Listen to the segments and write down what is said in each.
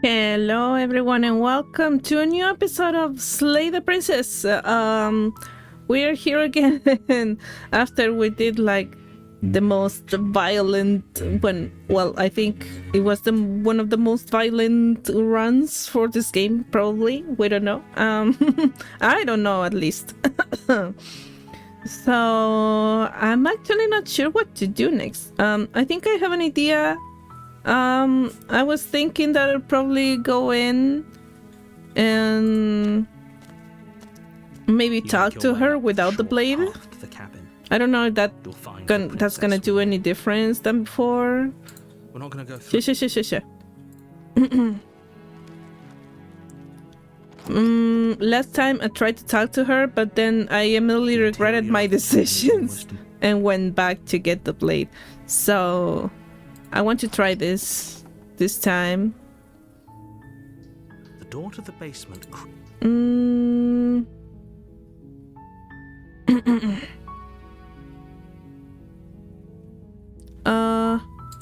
Hello, everyone, and welcome to a new episode of Slay the Princess. We're here again after we did like the most violent I think it was one of the most violent runs for this game. Probably, we don't know. I don't know at least. So I'm actually not sure what to do next. I think I have an idea. I was thinking that I'd probably go in and maybe talk to her without the blade. I don't know if that's gonna do any difference than before. We're not gonna go through. Sure. Last time I tried to talk to her, but then I immediately regretted my decisions and went back to get the blade. So I want to try this time. The door to the basement.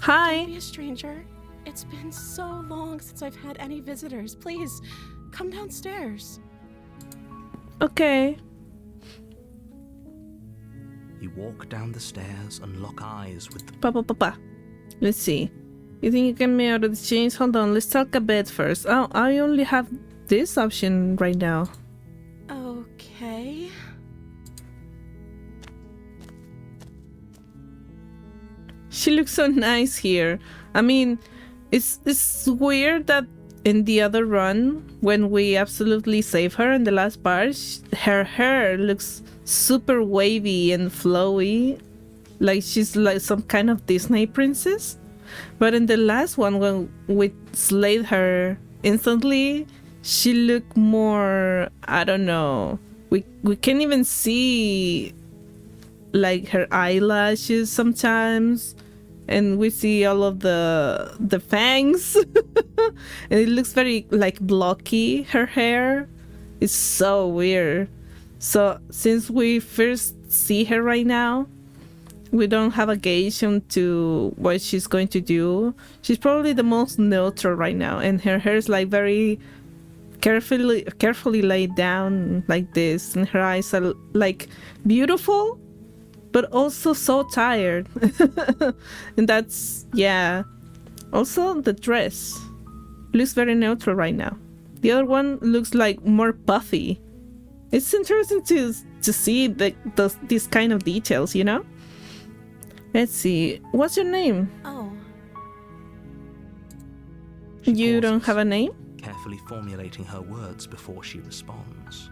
Hi. Don't be a stranger. It's been so long since I've had any visitors. Please, come downstairs. Okay. You walk down the stairs and lock eyes with the... Papa. Let's see. You think you can get me out of the chains? Hold on, let's talk a bit first. Oh, I only have this option right now. Okay. She looks so nice here. I mean, it's weird that in the other run, when we absolutely save her in the last part, her hair looks super wavy and flowy. Like she's like some kind of Disney princess. But in the last one, when we slayed her instantly, she looked more, I don't know. We can't even see like her eyelashes sometimes, and we see all of the fangs. And it looks very like blocky. Her hair is so weird. So since we first see her right now, we don't have a gauge onto what she's going to do. She's probably the most neutral right now, and her hair is like very carefully laid down like this, and her eyes are like beautiful but also so tired. And that's, yeah. Also the dress looks very neutral right now. The other one looks like more puffy. It's interesting to see these kind of details, you know. Let's see, what's your name? Oh. You don't have a name? Carefully formulating her words before she responds.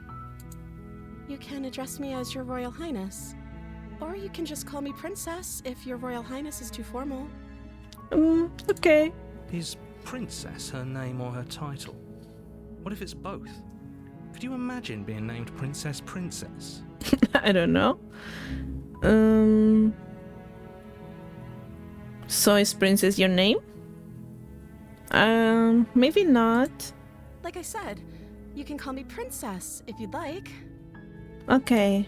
You can address me as Your Royal Highness. Or you can just call me Princess if Your Royal Highness is too formal. Okay. Is Princess her name or her title? What if it's both? Could you imagine being named Princess? I don't know. So is Princess your name? Maybe not. Like I said, you can call me Princess if you'd like. Okay.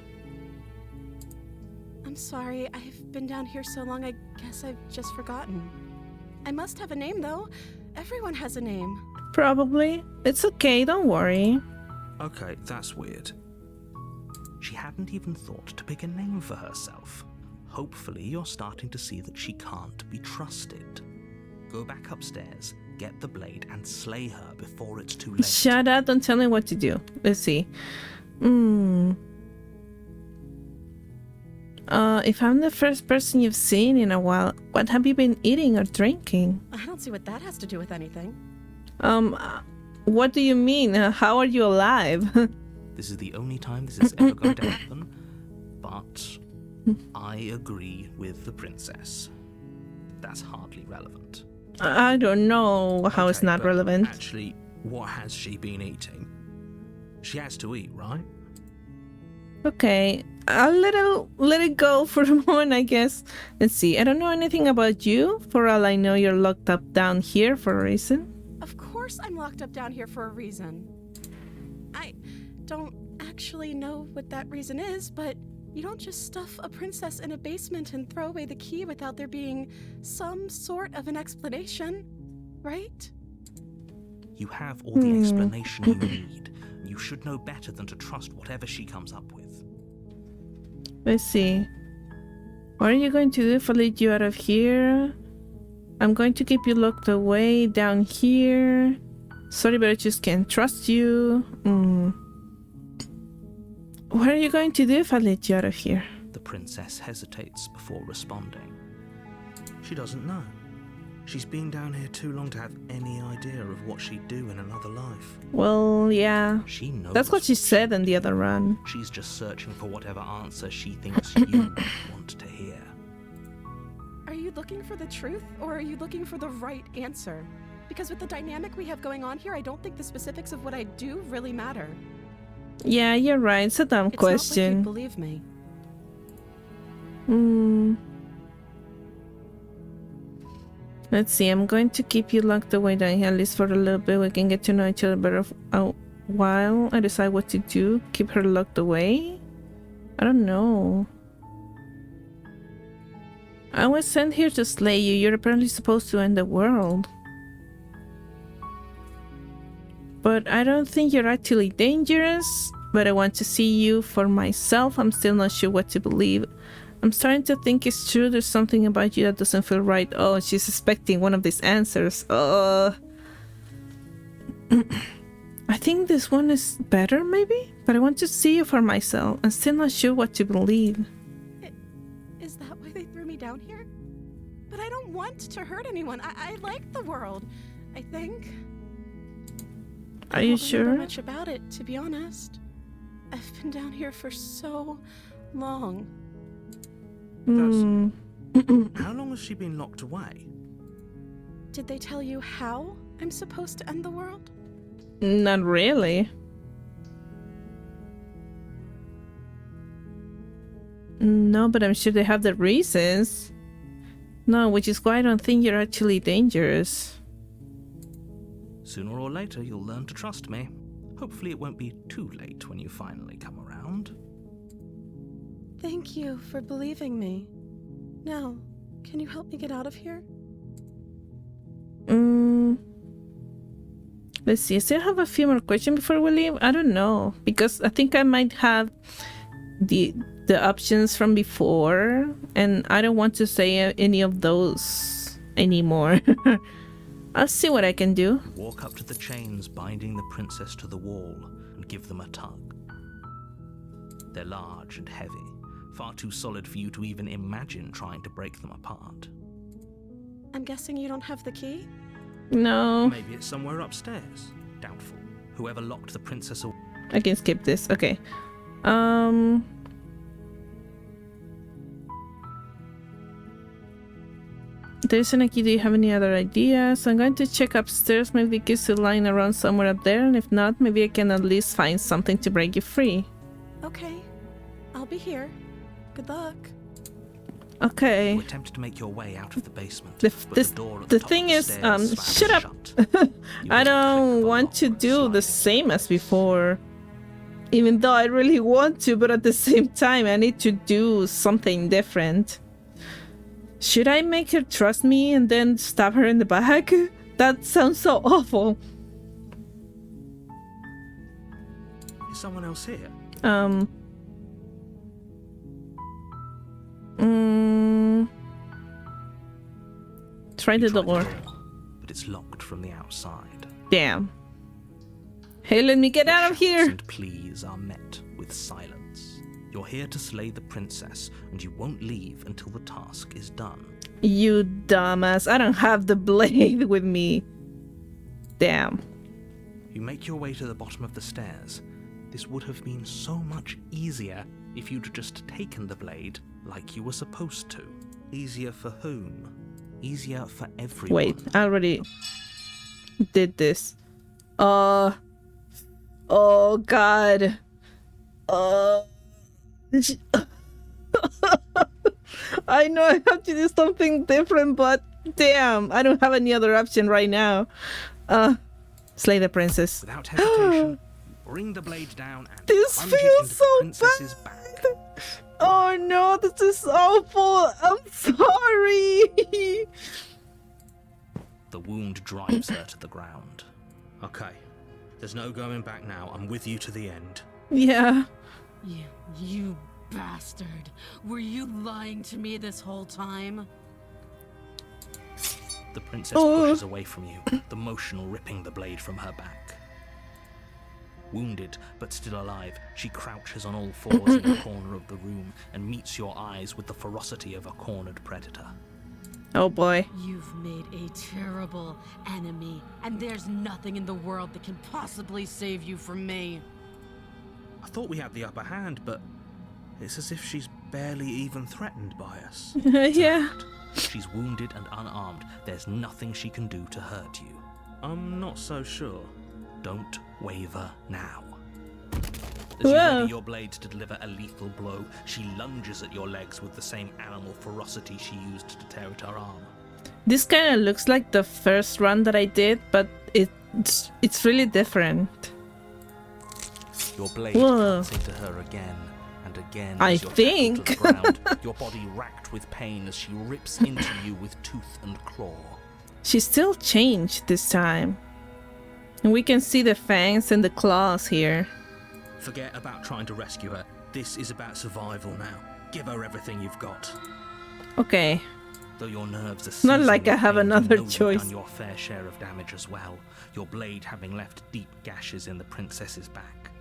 I'm sorry, I've been down here so long, I guess I've just forgotten. I must have a name, though. Everyone has a name. Probably. It's okay, don't worry. Okay, that's weird. She hadn't even thought to pick a name for herself. Hopefully you're starting to see that she can't be trusted. Go back upstairs, get the blade, and slay her before it's too late. Shut up, don't tell me what to do. Let's see. If I'm the first person you've seen in a while, what have you been eating or drinking? I don't see what that has to do with anything. What do you mean? How are you alive? This is the only time this is ever going to happen, but I agree with the princess. That's hardly relevant. I don't know how it's not relevant. Actually, what has she been eating? She has to eat, right? Okay, I'll let it go for a moment, I guess. Let's see, I don't know anything about you. For all I know, you're locked up down here for a reason. Of course I'm locked up down here for a reason. I don't actually know what that reason is, but you don't just stuff a princess in a basement and throw away the key without there being some sort of an explanation, right? You have all the explanation you need. You should know better than to trust whatever she comes up with. Let's see. What are you going to do if I let you out of here? I'm going to keep you locked away down here. Sorry, but I just can't trust you. What are you going to do if I let you out of here? The princess hesitates before responding. She doesn't know. She's been down here too long to have any idea of what she'd do in another life. Well, yeah. She knows. That's what she said in the other run. She's just searching for whatever answer she thinks you want to hear. Are you looking for the truth, or are you looking for the right answer? Because with the dynamic we have going on here, I don't think the specifics of what I do really matter. Yeah, you're right. It's a dumb question. Not like you believe me. Let's see. I'm going to keep you locked away down here, at least for a little bit. We can get to know each other better while I decide what to do. Keep her locked away? I don't know. I was sent here to slay you. You're apparently supposed to end the world. But I don't think you're actually dangerous. But I want to see you for myself. I'm still not sure what to believe. I'm starting to think it's true. There's something about you that doesn't feel right. Oh, she's expecting one of these answers. I think this one is better, maybe? But I want to see you for myself. I'm still not sure what to believe. Is that why they threw me down here? But I don't want to hurt anyone. I like the world, I think. Are you sure? I don't know much about it, to be honest. I've been down here for so long. How long has she been locked away? Did they tell you how I'm supposed to end the world? Not really. No, but I'm sure they have the reasons. No, which is why I don't think you're actually dangerous. Sooner or later, you'll learn to trust me. Hopefully it won't be too late when you finally come around. Thank you for believing me. Now, can you help me get out of here? Let's see. I still have a few more questions before we leave. I don't know, because I think I might have the options from before, and I don't want to say any of those anymore. I'll see what I can do. Walk up to the chains binding the princess to the wall and give them a tug. They're large and heavy, far too solid for you to even imagine trying to break them apart. I'm guessing you don't have the key? No. Maybe it's somewhere upstairs. Doubtful. Whoever locked the princess away. I can skip this. Okay. There isn't a key. Do you have any other ideas? I'm going to check upstairs. Maybe the keys are lying around somewhere up there, and if not, maybe I can at least find something to break you free. Okay. I'll be here. Good luck. Okay. You attempt to make your way out of the basement. The door at the thing top of is, the stairs slams shut up. shut. I don't want to do the same as before. Even though I really want to, but at the same time, I need to do something different. Should I make her trust me and then stab her in the back? That sounds so awful. Is someone else here? Try the door. But it's locked from the outside. Damn. Hey, let me get out of here! And pleas are met with silence. You're here to slay the princess, and you won't leave until the task is done. You dumbass. I don't have the blade with me. Damn. You make your way to the bottom of the stairs. This would have been so much easier if you'd just taken the blade like you were supposed to. Easier for whom? Easier for everyone. Wait, I already did this. Oh god. I know I have to do something different, but damn, I don't have any other option right now. Slay the princess. Without hesitation, bring the blade down and this plunge it feels into so the princess's bad. back. Oh no, this is awful. I'm sorry. The wound drives her to the ground. Okay. There's no going back now. I'm with you to the end. Yeah. You bastard. Were you lying to me this whole time? The princess pushes away from you, the motion ripping the blade from her back. Wounded, but still alive, she crouches on all fours in the corner of the room and meets your eyes with the ferocity of a cornered predator. Oh boy. You've made a terrible enemy, and there's nothing in the world that can possibly save you from me. I thought we had the upper hand, but it's as if she's barely even threatened by us. Yeah. She's wounded and unarmed. There's nothing she can do to hurt you. I'm not so sure. Don't waver now. As you ready your blade to deliver a lethal blow, she lunges at your legs with the same animal ferocity she used to tear at her arm. This kind of looks like the first run that I did, but it's really different. Your blade cuts into her again and again. I as you're think. tackled to the ground, your body racked with pain as she rips into you with tooth and claw. She still changed this time. And we can see the fangs and the claws here. Forget about trying to rescue her. This is about survival now. Give her everything you've got. Okay. Though your nerves are Not like I seizing have with pain, another you know choice. You've done your fair share of damage as well. Your blade having left deep gashes in the princess's back.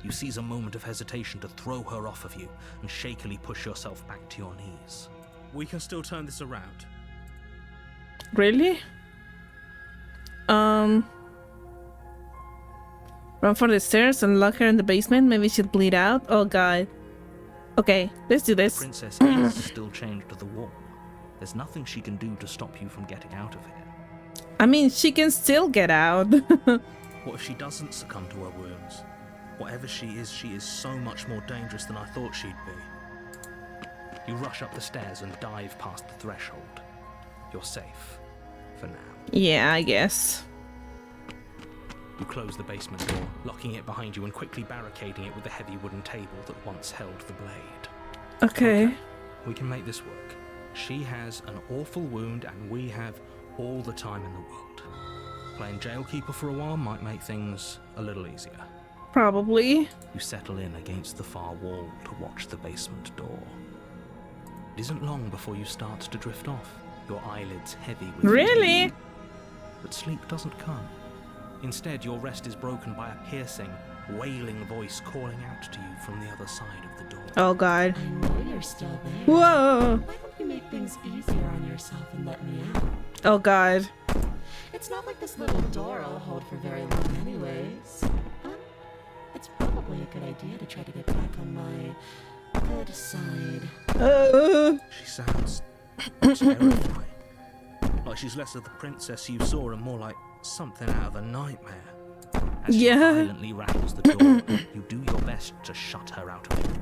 You seize a moment of hesitation to throw her off of you and shakily push yourself back to your knees. We can still turn this around. Really? Run for the stairs and lock her in the basement. Maybe she'll bleed out. Oh god. Okay, let's do The this. princess is still chained to the wall. There's nothing she can do to stop you from getting out of here. I mean, she can still get out. What if she doesn't succumb to her wounds? Whatever she is so much more dangerous than I thought she'd be. You rush up the stairs and dive past the threshold. You're safe. For now. Yeah, I guess. You close the basement door, locking it behind you and quickly barricading it with the heavy wooden table that once held the blade. Okay. We can make this work. She has an awful wound and we have all the time in the world. Playing jailkeeper for a while might make things a little easier. Probably. You settle in against the far wall to watch the basement door. It isn't long before you start to drift off, your eyelids heavy with Really? fatigue. But sleep doesn't come. Instead, your rest is broken by a piercing, wailing voice calling out to you from the other side of the door. Oh god. I know you're still there. Whoa. Why don't you make things easier on yourself and let me out? Oh god. It's not like this little door will hold for very long anyways. But it's probably a good idea to try to get back on my good side. She sounds terrifying. Like she's less of the princess you saw and more like something out of a nightmare. As she violently rattles the door, you do your best to shut her out of your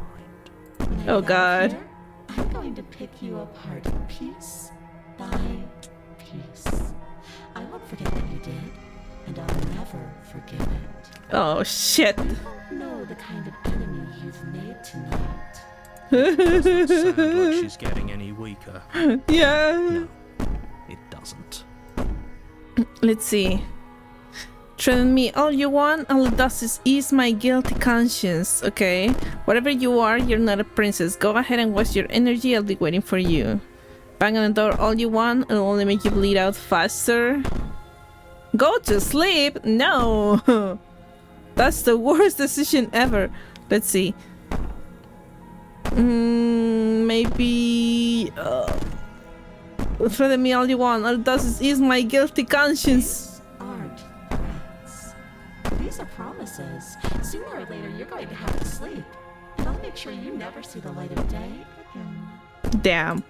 mind. Oh god. Here, I'm going to pick you apart piece by piece. I won't forget what you did, and I'll never forgive it. Oh shit. I don't know the kind of enemy you've made tonight. Doesn't sound like she's getting any weaker. Yeah. No, it doesn't. Let's see. Threaten me all you want, all it does is ease my guilty conscience. Okay. Whatever you are, you're not a princess. Go ahead and waste your energy, I'll be waiting for you. Bang on the door all you want, it'll only make you bleed out faster. Go to sleep? No. That's the worst decision ever. Let's see. Maybe... threaten me all you want, all it does is ease my guilty conscience. Aren't threats. These are promises. Sooner or later, you're going to have to sleep. And I'll make sure you never see the light of day again. Damn.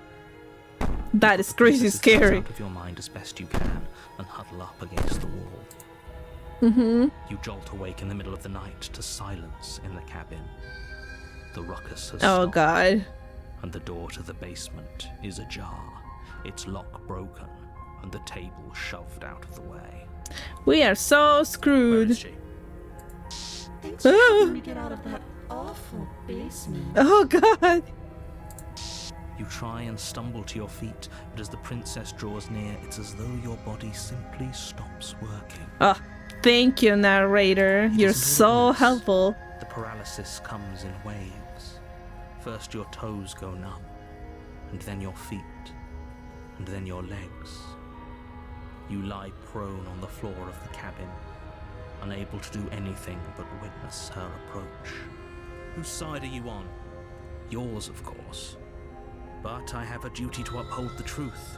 That is crazy Princess gets scary. out of your mind as best you can and huddle up against the wall. You jolt awake in the middle of the night to silence in the cabin. The ruckus has Oh stopped, god. and the door to the basement is ajar, its lock broken, and the table shoved out of the way. We are so Where screwed. is she? Thanks for helping me get out of that awful basement. Oh god. You try and stumble to your feet, but as the princess draws near, it's as though your body simply stops working. Oh, thank you, narrator. It You're isn't all so at once. helpful. The paralysis comes in waves. First your toes go numb, and then your feet, and then your legs. You lie prone on the floor of the cabin, unable to do anything but witness her approach. Whose side are you on? Yours, of course. But I have a duty to uphold the truth.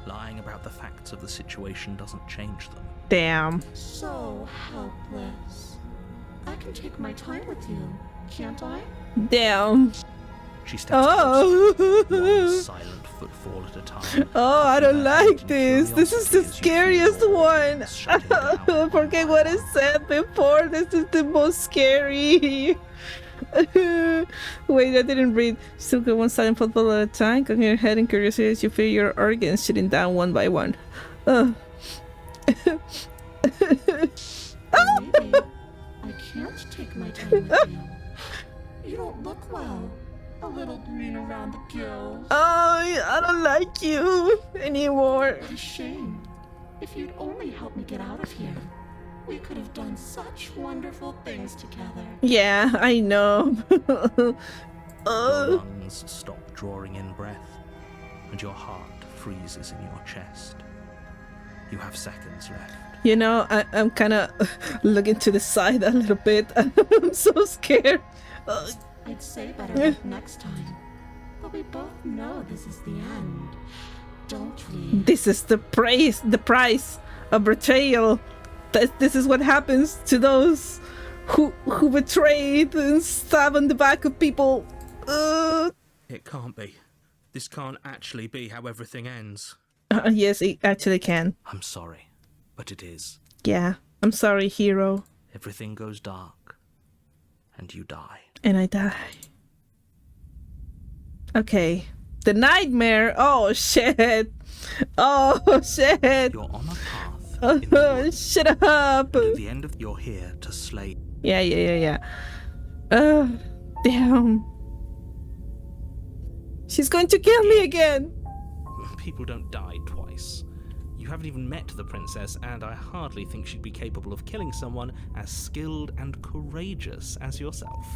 Lying about the facts of the situation doesn't change them. Damn. So helpless. I can take my time with you, can't I? Damn. She steps closer, one Oh. silent footfall at a time. Oh, I don't puffing her hand like in this. This is the curiosity as you feel scariest your one. legs shutting down Forget by what I one. said before. This is the most scary. Wait, I didn't read. Still got one silent football at a time. Cocking your head in curiosity as you feel your organs shutting down one by one. Maybe I can't take my time with you. You don't look well. A little green around the gills. Oh, I don't like you anymore. What a shame. If you'd only help me get out of here, we could have done such wonderful things together. Yeah, I know. Your lungs stop drawing in breath, and your heart freezes in your chest. You have seconds left. You know, I'm kind of looking to the side a little bit. I'm so scared. I'd say better luck next time. But we both know this is the end, don't we? This is the price of betrayal. This is what happens to those who betrayed and stab on the back of people. It can't be. This can't actually be how everything ends. Yes, it actually can. I'm sorry, but it is. Yeah, I'm sorry, hero. Everything goes dark, and you die. And I die. Okay. The nightmare. Oh, shit. Oh, shit. You're on a path in the woods, Shut up. and at the end of you're here to slay. Yeah. Damn. She's going to kill me again. People don't die twice. You haven't even met the princess, and I hardly think she'd be capable of killing someone as skilled and courageous as yourself.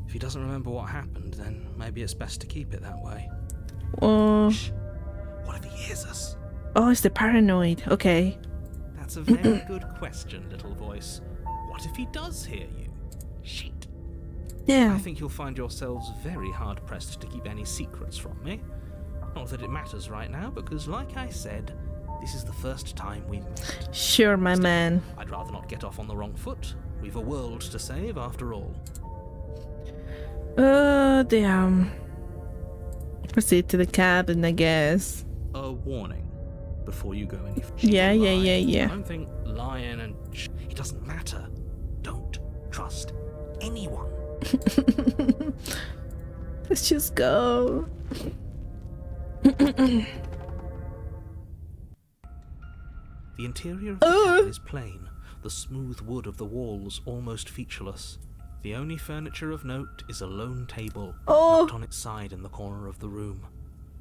If he doesn't remember what happened, then maybe it's best to keep it that way. Shh. What if he hears us? Oh, it's the paranoid. Okay. That's a very good question, little voice. What if he does hear you? Shit. I Damn. think you'll find yourselves very hard-pressed to keep any secrets from me. Not that it matters right now, because like I said, this is the first time we've met. Sure, my man. I'd rather not get off on the wrong foot. We've a world to save, after all. Damn. Proceed to the cabin, I guess. A warning before you go any further. Yeah. I don't think lying and it doesn't matter. Don't trust anyone. Let's just go. The interior of the cabin is plain, the smooth wood of the walls almost featureless. The only furniture of note is a lone table, knocked on its side in the corner of the room.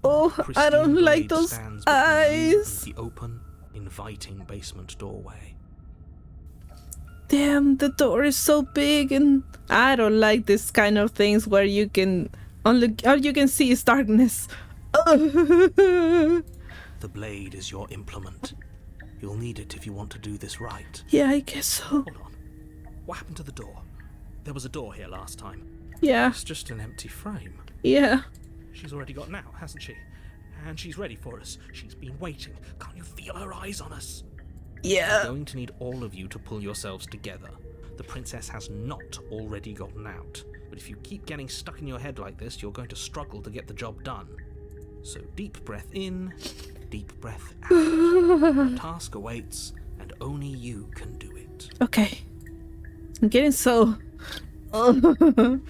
Oh, I don't Pristine like blade those stands between you eyes. and the open, inviting basement doorway. Damn, the door is so big, and I don't like this kind of things where you can only all you can see is darkness. The blade is your implement. You'll need it if you want to do this right. Yeah, I guess so. Hold on. What happened to the door? There was a door here last time. Yeah, It's just an empty frame. yeah. She's already got out, hasn't she? And she's ready for us. She's been waiting. Can't you feel her eyes on us? Yeah. I'm going to need all of you to pull yourselves together. The princess has not already gotten out. But if you keep getting stuck in your head like this, you're going to struggle to get the job done. So deep breath in, deep breath out. The task awaits, and only you can do it. Okay. I'm getting so... Damn,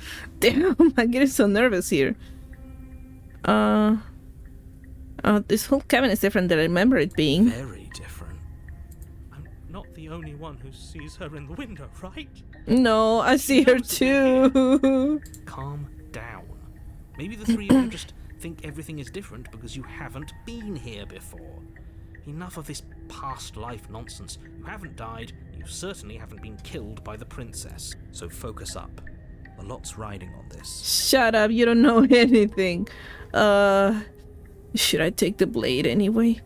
I'm getting so nervous here. This whole cabin is different than I remember it being. Very different. I'm not the only one who sees her in the window, right? No, I see her too. Calm down. Maybe the three of you just think everything is different because you haven't been here before. Enough of this past life nonsense. You haven't died, you certainly haven't been killed by the princess. So focus up. A lot's riding on this. Shut up, you don't know anything. Should I take the blade anyway?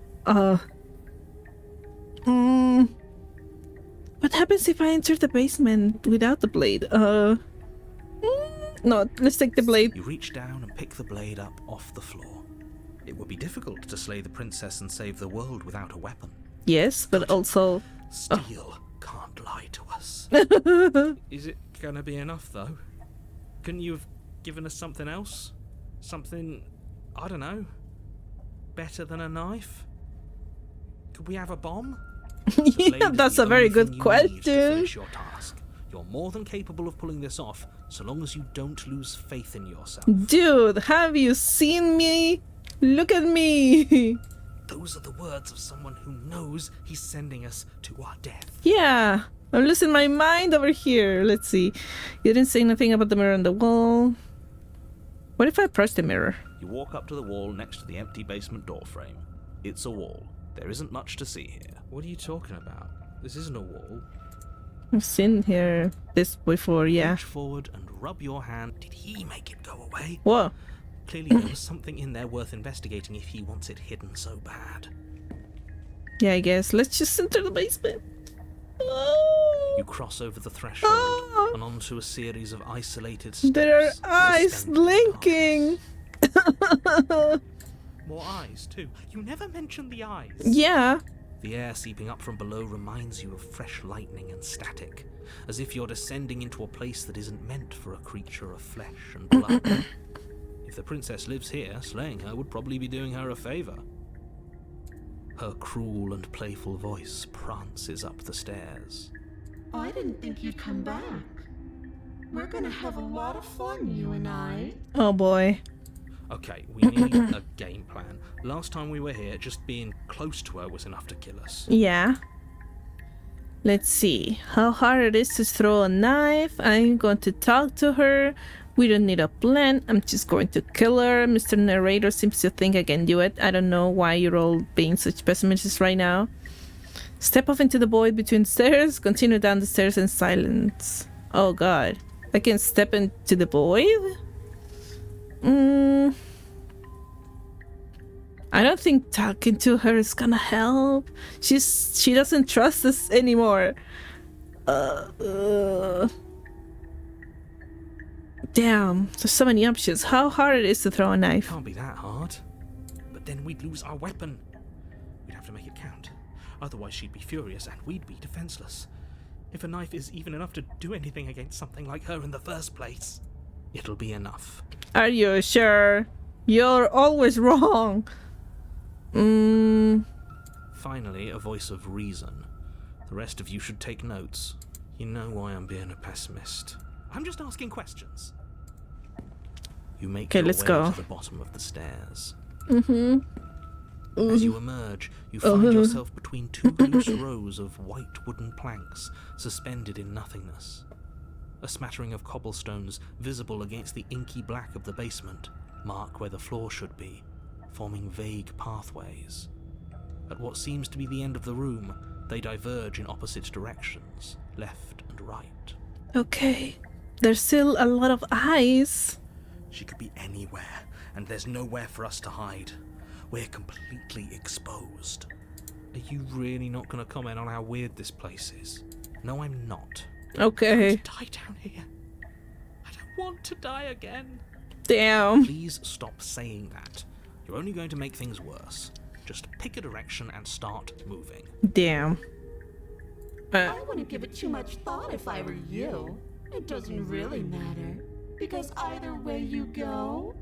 What happens if I enter the basement without the blade? No, let's take the blade. You reach down and pick the blade up off the floor. It would be difficult to slay the princess and save the world without a weapon. Yes, but also... Steel can't lie to us. Is it gonna be enough, though? Couldn't you have given us something else? Something, I don't know, better than a knife? Could we have a bomb? Yeah, that's a very good question. Your task. You're more than capable of pulling this off, so long as you don't lose faith in yourself. Dude, have you seen me? Look at me. Those are the words of someone who knows he's sending us to our death. Yeah, I'm losing my mind over here. Let's see. You didn't say nothing about the mirror on the wall. What if I press the mirror? You walk up to the wall next to the empty basement door frame. It's a wall. There isn't much to see here. What are you talking about? This isn't a wall. I've seen here this before, yeah. Reach forward and rub your hand. Did he make it go away? Whoa. Clearly there was something in there worth investigating if he wants it hidden so bad. Yeah, I guess. Let's just enter the basement. Oh. You cross over the threshold and onto a series of isolated steps. There are eyes blinking. More eyes, too. You never mentioned the eyes. Yeah. The air seeping up from below reminds you of fresh lightning and static, as if you're descending into a place that isn't meant for a creature of flesh and blood. If the princess lives here, slaying her would probably be doing her a favor. Her cruel and playful voice prances up the stairs. I didn't think you'd come back. We're gonna have a lot of fun, you and I. Oh boy. Okay, we need a game plan. Last time we were here, just being close to her was enough to kill us. Yeah. Let's see how hard it is to throw a knife. I'm going to talk to her. We don't need a plan. I'm just going to kill her. Mr. Narrator seems to think I can do it. I don't know why you're all being such pessimists right now. Step off into the void between stairs. Continue down the stairs in silence. Oh god. I can step into the void? I don't think talking to her is gonna help. She doesn't trust us anymore. Damn, there's so many options. How hard it is to throw a knife. Can't be that hard. But then we'd lose our weapon. We'd have to make it count. Otherwise she'd be furious and we'd be defenseless. If a knife is even enough to do anything against something like her in the first place, it'll be enough. Are you sure? You're always wrong. Finally, a voice of reason. The rest of you should take notes. You know why I'm being a pessimist. I'm just asking questions. You make your way to the bottom of the stairs. As you emerge, you find yourself between two loose rows of white wooden planks suspended in nothingness. A smattering of cobblestones visible against the inky black of the basement mark where the floor should be, forming vague pathways. At what seems to be the end of the room, they diverge in opposite directions, left and right. Okay, there's still a lot of eyes. She could be anywhere, and there's nowhere for us to hide. We're completely exposed. Are you really not going to comment on how weird this place is? No, I'm not. Okay. Die down here. I don't want to die again. Damn. Please stop saying that. You're only going to make things worse. Just pick a direction and start moving. Damn. I wouldn't give it too much thought if I were you. It doesn't really matter. Because either way you go,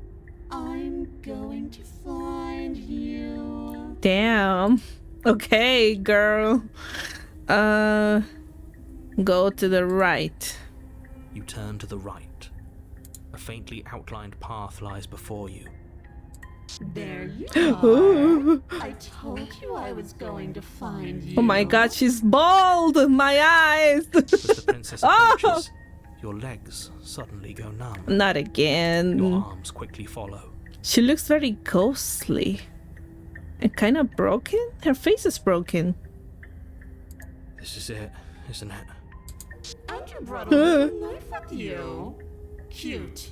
I'm going to find you. Damn. Okay, girl. Go to the right. You turn to the right. A faintly outlined path lies before you. There you are. I told you I was going to find you. Oh my god, she's bald! My eyes! As the princess approaches, your legs suddenly go numb. Not again. Your arms quickly follow. She looks very ghostly. and kind of broken. Her face is broken. This is it, isn't it? And you brought a little knife with you. Cute.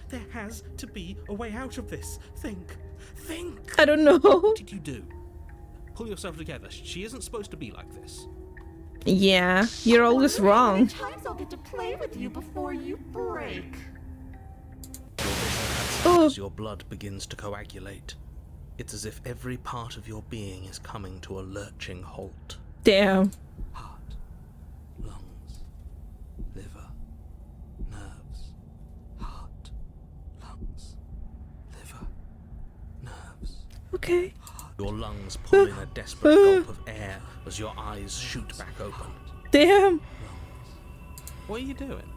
There has to be a way out of this. Think. I don't know. What did you do? Pull yourself together. She isn't supposed to be like this. Yeah, you're always How many wrong. times I'll get to play with you before you break? As your blood begins to coagulate, it's as if every part of your being is coming to a lurching halt. Damn. Heart, lungs, liver, nerves. Heart, lungs, liver, nerves. Okay. Your lungs pull in a desperate gulp of air as your eyes shoot back open. Damn. What are you doing?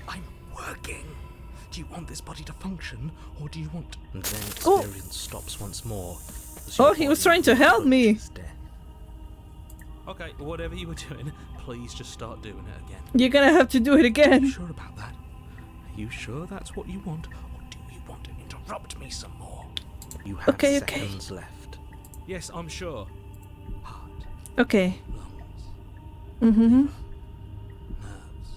I'm working. Do you want this body to function, or do you want... And then experience stops once more. Oh, he was trying to help me. Death. Okay, whatever you were doing, please just start doing it again. You're gonna have to do it Are you again. sure about that? Are you sure that's what you want, or do you want to interrupt me some more? You have Okay. seconds left. Yes, I'm sure. Heart, Okay. lungs, Mm-hmm.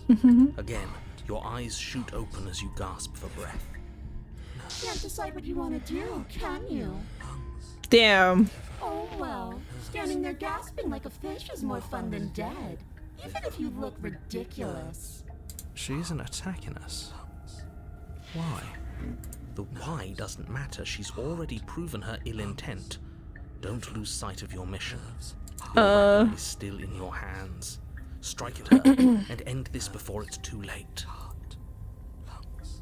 nerves. Again, your eyes shoot open as you gasp for breath. Can't decide what you want to do, can you? Damn. Oh well, standing there gasping like a fish is more fun than dead. Even if you look ridiculous. She isn't attacking us. Why? The why doesn't matter. She's already proven her ill intent. Don't lose sight of your mission. Your weapon is still in your hands. Strike at her and end this before it's too late. Heart, lungs,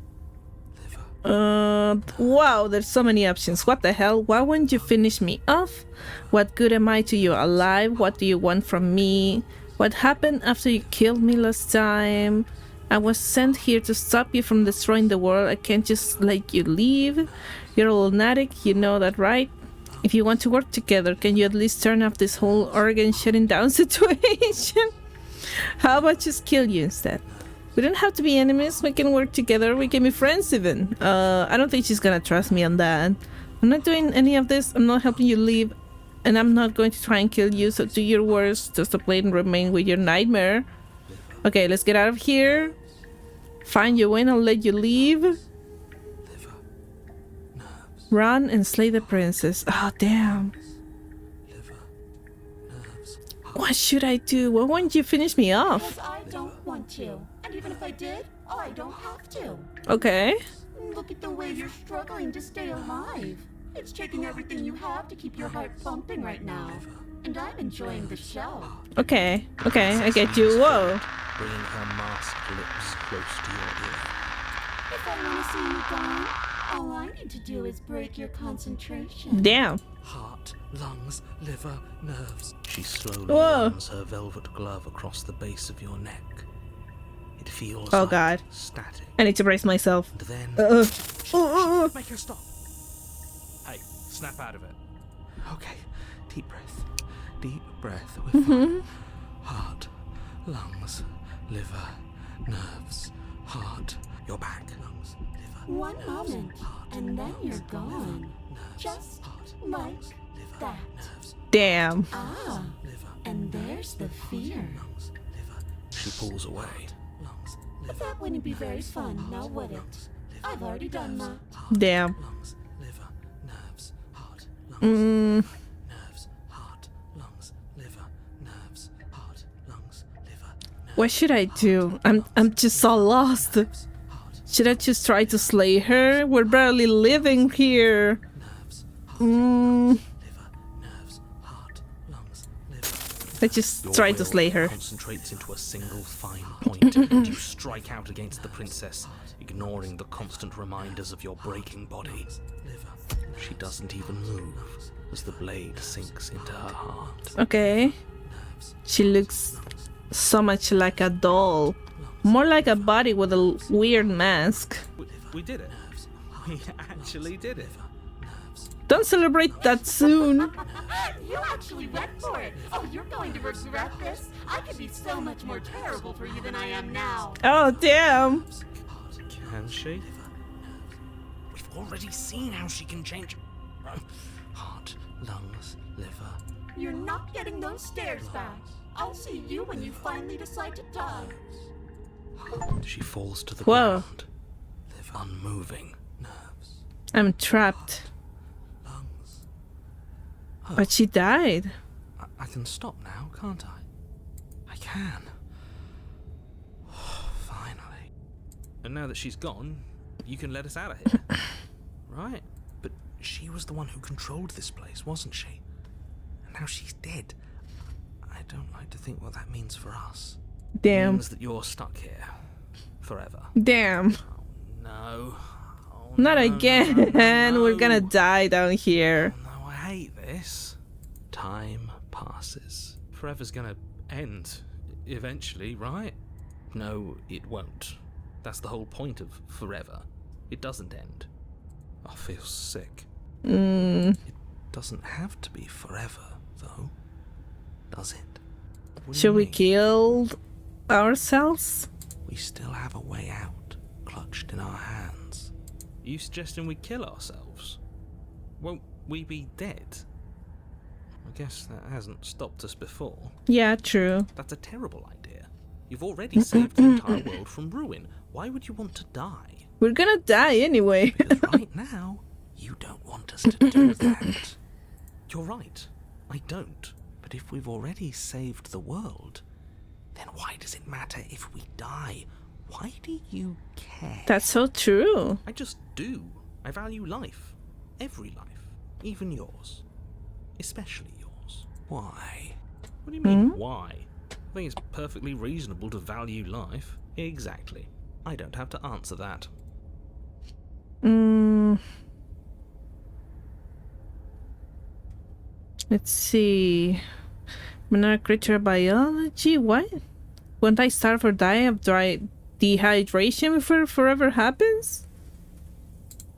liver. Wow, there's so many options. What the hell? Why won't you finish me off? What good am I to you alive? What do you want from me? What happened after you killed me last time? I was sent here to stop you from destroying the world. I can't just let you leave. You're a lunatic, you know that, right? If you want to work together, can you at least turn off this whole organ shutting down situation? How about just kill you instead? We don't have to be enemies. We can work together. We can be friends even. I don't think she's gonna trust me on that. I'm not doing any of this. I'm not helping you leave. And I'm not going to try and kill you. So do your worst. Just to play and remain with your nightmare. Okay, let's get out of here. Find your way and I'll let you leave. Liver. Nerves. Run and slay the princess. Oh, damn. Liver. Nerves. What should I do? Why won't you finish me off? Because I don't want to. And even if I did, I don't have to. Okay. Look at the way you're struggling to stay alive. It's taking everything you have to keep your heart pumping right now. And I'm enjoying the show. Okay. Okay, I get you. Whoa. Bringing her masked lips close to your ear. If I want to see you gone, all I need to do is break your concentration. Damn. Heart, lungs, liver, nerves. She slowly Whoa. runs her velvet glove across the base of your neck. It feels Oh, like God. static. I need to brace myself. And then Make her stop. Hey, snap out of it. Okay, deep breath. Deep breath. We're fine. Heart, lungs, liver, nerves, heart. You're back. Lungs, liver. One moment, and then you're gone. Nerves, Just heart, like lungs, liver, that. nerves, Damn. Ah, liver, and there's the fear. lungs, liver. She pulls away. Lungs, But liver, that wouldn't be very fun, now would it? I've already done that. Damn. lungs, liver, nerves, heart, lungs, Mm, nerves, heart, lungs, liver, nerves, heart, lungs, liver, nerves, what should I do? I'm just so lost. heart, Should I just try to slay her? We're barely living here. nerves, Mm, liver, nerves, heart, lungs, liver. let's just Your try to will slay her. concentrates into a single fine point, and you strike out against the princess, ignoring the constant reminders of your breaking body. She doesn't even move as the blade sinks into her heart. Okay. She looks so much like a doll. More like a body with a weird mask. We did it. We actually did it. Don't celebrate that soon. You actually went for it. Oh, you're going to regret this. I could be so much more terrible for you than I am now. Oh, damn. Can she? We've already seen how she can change. Heart, lungs, liver. You're not getting those stairs back. I'll see you when you finally decide to die. She falls to the Whoa. ground. Liver unmoving. Nerves. I'm trapped. Lungs. But she died. I can stop now, can't I? I can. Finally. And now that she's gone, you can let us out of here. Right? But she was the one who controlled this place, wasn't she? And now she's dead. I don't like to think what that means for us. It Damn. means that you're stuck here. Forever. Damn. Oh, no. Oh, Not no, again. no. We're gonna die down here. No, I hate this. Time passes. Forever's gonna end. Eventually, right? No, it won't. That's the whole point of forever. It doesn't end. I feel sick. It doesn't have to be forever, though. Does it? What do Should you we mean? kill ourselves? We still have a way out, clutched in our hands. You suggesting we kill ourselves? Won't we be dead? I guess that hasn't stopped us before. Yeah, true. That's a terrible idea. You've already saved the entire world from ruin. Why would you want to die? We're gonna die anyway. Because right now, you don't want us to do that. You're right. I don't. But if we've already saved the world, then why does it matter if we die? Why do you care? That's so true. I just do. I value life. Every life. Even yours. Especially yours. Why? What do you mean, why? I think it's perfectly reasonable to value life. Exactly. I don't have to answer that. Let's see. Another creature biology? What? Won't I starve or die of dehydration before forever happens?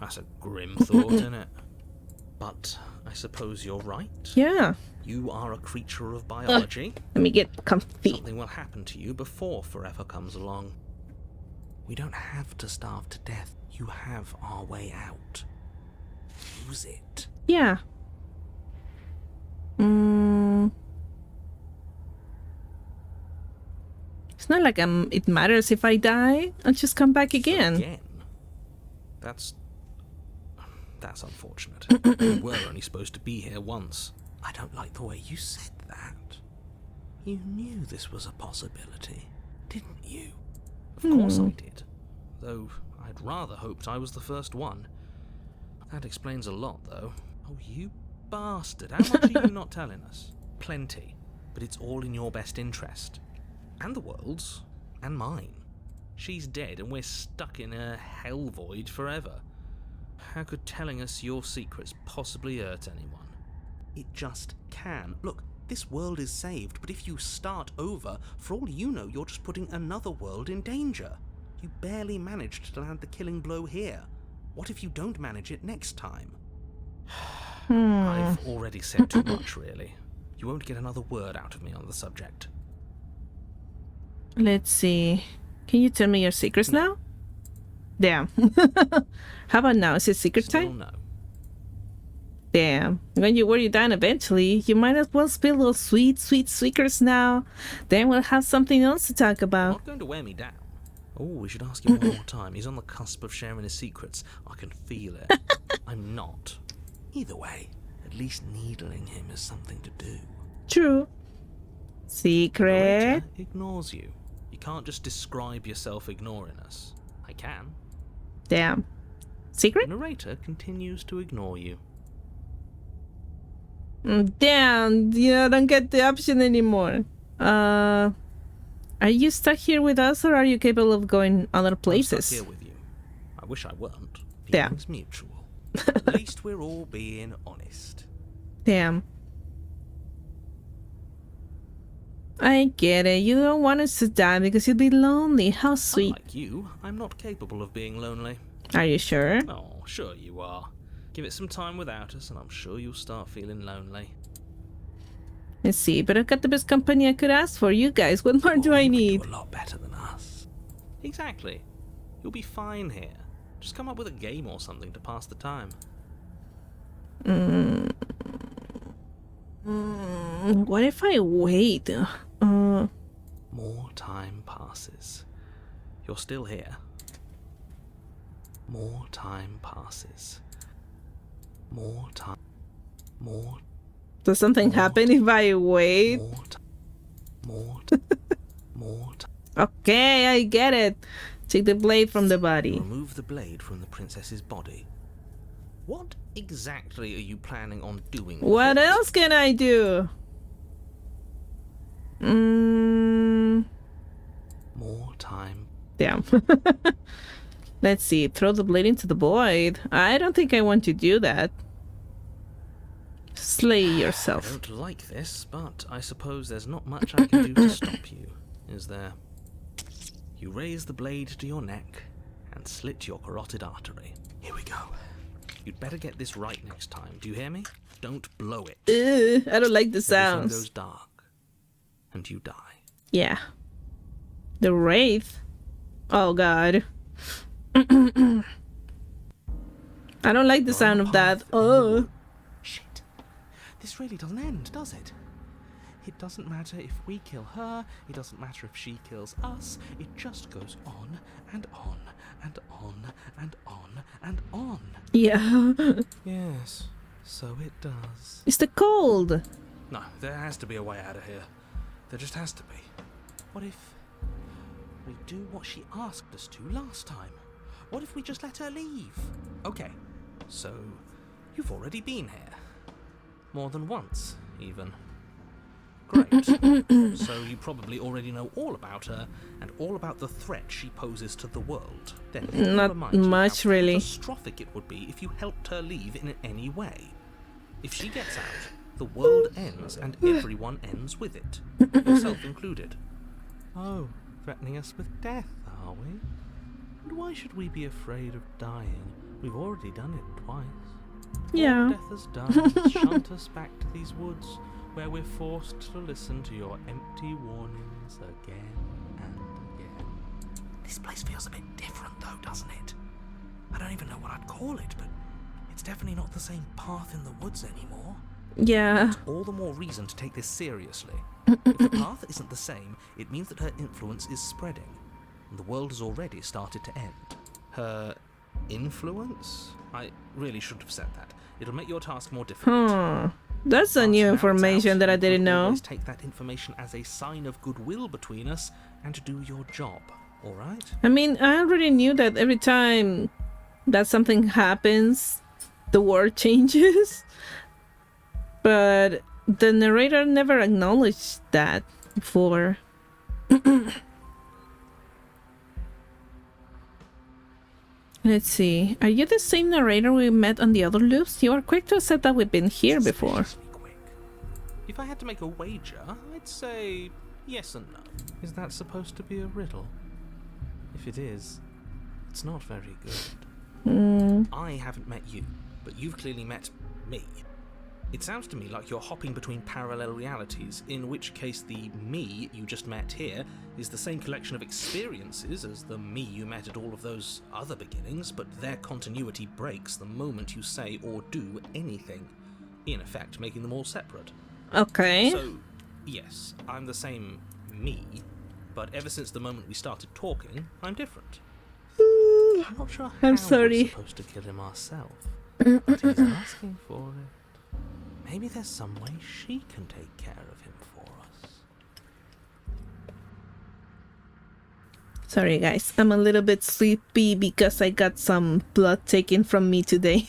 That's a grim thought, isn't it? But I suppose you're right. Yeah. You are a creature of biology. Let me get comfy. Something will happen to you before forever comes along. We don't have to starve to death. You have our way out. Use it. Yeah. It's not like it matters if I die. I'll just come back again. Again? That's unfortunate. We were only supposed to be here once. I don't like the way you said that. You knew this was a possibility, didn't you? Of course I did. Though I'd rather hoped I was the first one. That explains a lot, though. Oh, you bastard. How much are you not telling us? Plenty. But it's all in your best interest. And the world's. And mine. She's dead and we're stuck in a hell void forever. How could telling us your secrets possibly hurt anyone? It just can. Look, this world is saved, but if you start over, for all you know, you're just putting another world in danger. You barely managed to land the killing blow here. What if you don't manage it next time? I've already said too much, really. You won't get another word out of me on the subject. Let's see. Can you tell me your secrets now? Damn. How about now? Is it secret Still time? no. Damn. When you're done eventually, you might as well spill those sweet secrets now. Then we'll have something else to talk You're about. not going to wear me down. Oh, we should ask him one more time. He's on the cusp of sharing his secrets. I can feel it. I'm not. Either way, at least needling him is something to do. True. Secret. Narrator ignores you. You can't just describe yourself ignoring us. I can. Damn. The Secret? narrator continues to ignore you. Damn. I don't get the option anymore. Are you stuck here with us or are you capable of going other I'm places? stuck here with you. I wish I weren't. Damn. Feelings mutual. At least we're all being honest. Damn. I get it. You don't want us to die because you'd be lonely. How sweet. Unlike you, I'm not capable of being lonely. Are you sure? Oh, sure you are. Give it some time without us, and I'm sure you'll start feeling lonely. Let's see, but I've got the best company I could ask for. You guys, what more do I You could need? do a lot better than us. Exactly. You'll be fine here. Just come up with a game or something to pass the time. What if I wait? More time passes. You're still here. More time passes. More time. More. Does something happen if I wait? More time. More. More time. Okay, I get it. Take the blade from the body. Remove the blade from the princess's body. What exactly are you planning on doing with What it? else can I do? More time. Damn. Let's see. Throw the blade into the void. I don't think I want to do that. Slay I yourself. don't like this, but I suppose there's not much I can do to stop you, is there? You raise the blade to your neck and slit your carotid artery. Here we go. You'd better get this right next time. Do you hear me? Don't blow it. I don't like the Everything sounds. goes dark, and you die. Yeah. The wraith. Oh god. I don't like the sound of that. Oh. Shit. This really doesn't end, does it? It doesn't matter if we kill her, it doesn't matter if she kills us, it just goes on and on and on and on and on. Yeah. Yes, so it does. It's the cold. No, there has to be a way out of here. There just has to be. What if we do what she asked us to last time? What if we just let her leave? Okay, so you've already been here. More than once, even. Great. So you probably already know all about her and all about the threat she poses to the world. Then let me Not remind you much, how really. catastrophic it would be if you helped her leave in any way. If she gets out, the world ends and everyone ends with it, yourself included. Oh, threatening us with death, are we? And why should we be afraid of dying? We've already done it twice. Yeah. All death has done is shunt us back to these woods, where we're forced to listen to your empty warnings again and again. This place feels a bit different though, doesn't it? I don't even know what I'd call it, but it's definitely not the same path in the woods anymore. Yeah. All the more reason to take this seriously. If the path isn't the same, it means that her influence is spreading, and the world has already started to end. Her influence? I really shouldn't have said that. It'll make your task more difficult. That's a new Now it's information out, that I you could didn't know. always take that information as a sign of goodwill between us and do your job, alright? I mean, I already knew that every time that something happens, the world changes. But the narrator never acknowledged that before. Let's see. Are you the same narrator we met on the other loops? You are quick to accept that we've been here before. Suspiciously quick. If I had to make a wager, I'd say yes and no. Is that supposed to be a riddle? If it is, it's not very good. I haven't met you, but you've clearly met me. It sounds to me like you're hopping between parallel realities, in which case the me you just met here is the same collection of experiences as the me you met at all of those other beginnings, but their continuity breaks the moment you say or do anything, in effect making them all separate. Okay. So, yes, I'm the same me, but ever since the moment we started talking, I'm different. I'm not sure how I'm sorry. we're supposed to kill him ourselves, but he's asking for it. Maybe there's some way she can take care of him for us. Sorry guys, I'm a little bit sleepy because I got some blood taken from me today.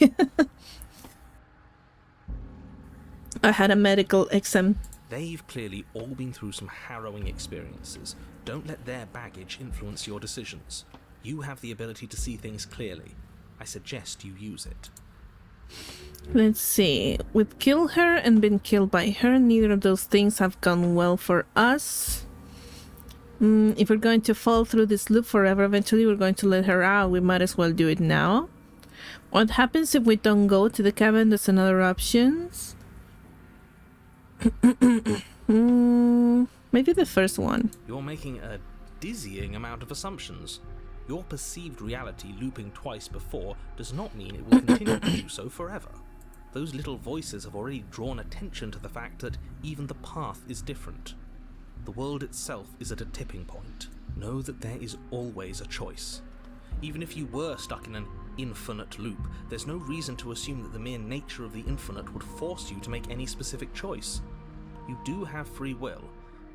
I had a medical exam. They've clearly all been through some harrowing experiences. Don't let their baggage influence your decisions. You have the ability to see things clearly. I suggest you use it. Let's see. We've killed her and been killed by her. Neither of those things have gone well for us. If we're going to fall through this loop forever, eventually we're going to let her out. We might as well do it now. What happens if we don't go to the cabin? There's another option. Maybe the first one. You're making a dizzying amount of assumptions. Your perceived reality looping twice before does not mean it will continue to do so forever. Those little voices have already drawn attention to the fact that even the path is different. The world itself is at a tipping point. Know that there is always a choice. Even if you were stuck in an infinite loop, there's no reason to assume that the mere nature of the infinite would force you to make any specific choice. You do have free will,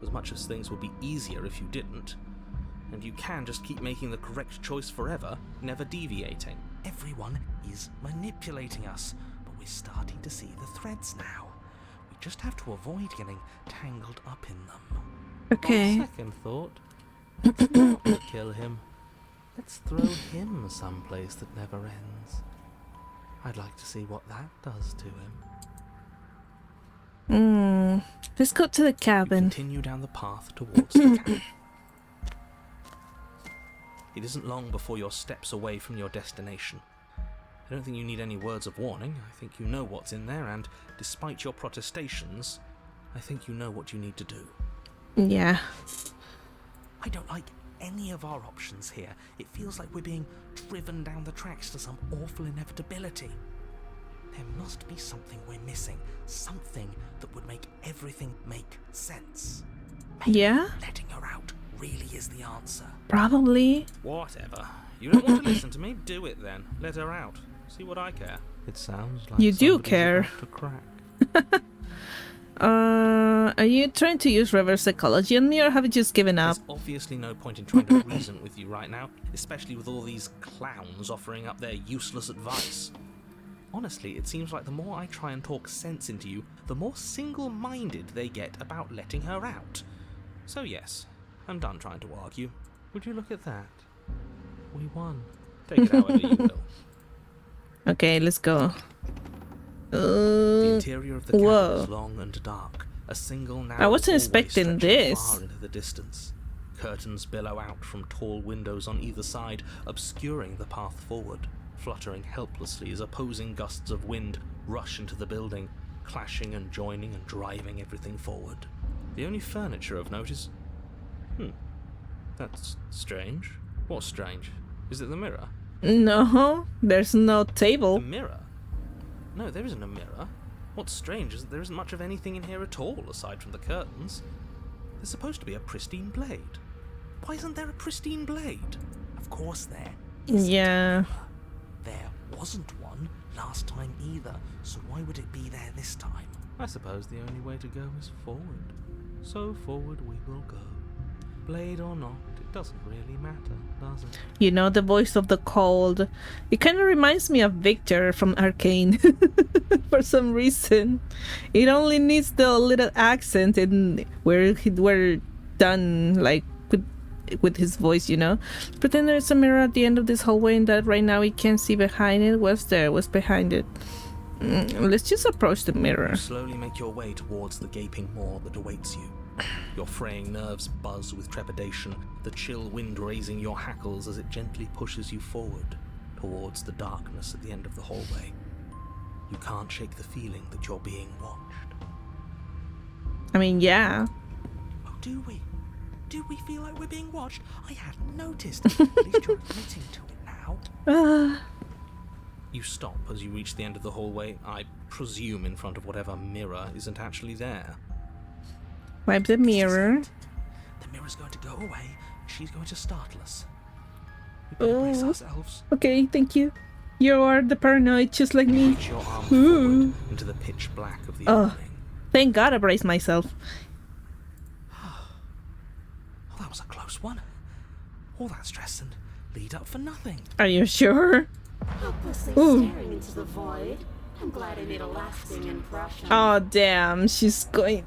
as much as things would be easier if you didn't. And you can just keep making the correct choice forever, never deviating. Everyone is manipulating us, but we're starting to see the threads now. We just have to avoid getting tangled up in them. Okay. On second thought, let's not kill him. Let's throw him someplace that never ends. I'd like to see what that does to him. Let's go to the cabin. Continue down the path towards the camp. It isn't long before you're steps away from your destination. I don't think you need any words of warning. I think you know what's in there, and despite your protestations, I think you know what you need to do. Yeah. I don't like any of our options here. It feels like we're being driven down the tracks to some awful inevitability. There must be something we're missing. Something that would make everything make sense. Maybe Yeah? letting her out really is the answer. Probably. Whatever. You don't want to listen to me? Do it then. Let her out. See what I care. It sounds like You do somebody's care. about to crack. Are you trying to use reverse psychology on me, or have you just given up? There's obviously no point in trying to reason with you right now, especially with all these clowns offering up their useless advice. Honestly, it seems like the more I try and talk sense into you, the more single-minded they get about letting her out. So yes, I'm done trying to argue. Would you look at that? We won. Take it however you will. Okay, let's go. The interior of the cabin whoa. is long and dark. A single narrow I wasn't hallway expecting stretching this. far into the distance. Curtains billow out from tall windows on either side, obscuring the path forward, fluttering helplessly as opposing gusts of wind rush into the building, clashing and joining and driving everything forward. The only furniture of note is... That's strange. What's strange? Is it the mirror? No, there's no The table. mirror? No, there isn't a mirror. What's strange is that there isn't much of anything in here at all, aside from the curtains. There's supposed to be a pristine blade. Why isn't there a pristine blade? Of course there isn't. Yeah. There wasn't one last time either, so why would it be there this time? I suppose the only way to go is forward. So forward we will go. Blade or not, it doesn't really matter, does it? You know, the voice of the cold. It kind of reminds me of Victor from Arcane. For some reason. It only needs the little accent and we're done, like, with his voice, you know. But then there's a mirror at the end of this hallway, and that right now we can't see behind it. What's there? What's behind it? Let's just approach the mirror. You slowly make your way towards the gaping maw that awaits you. Your fraying nerves buzz with trepidation, the chill wind raising your hackles as it gently pushes you forward, towards the darkness at the end of the hallway. You can't shake the feeling that you're being watched. I mean, yeah. Oh, do we? Do we feel like we're being watched? I hadn't noticed. At least you're admitting to it now. You stop as you reach the end of the hallway, I presume in front of whatever mirror isn't actually there. Wipe the mirror. The mirror's going to go away, and she's going to startle us. We better brace ourselves. Okay, thank you. You are the paranoid, just like me. Reach your arm forward into the pitch black of the opening. Thank God I braced myself. Oh, that was a close one. All that stress and lead up for nothing. Are you sure? Helplessly Ooh. staring into the void. I'm glad I made a lasting impression. Oh, damn. She's going...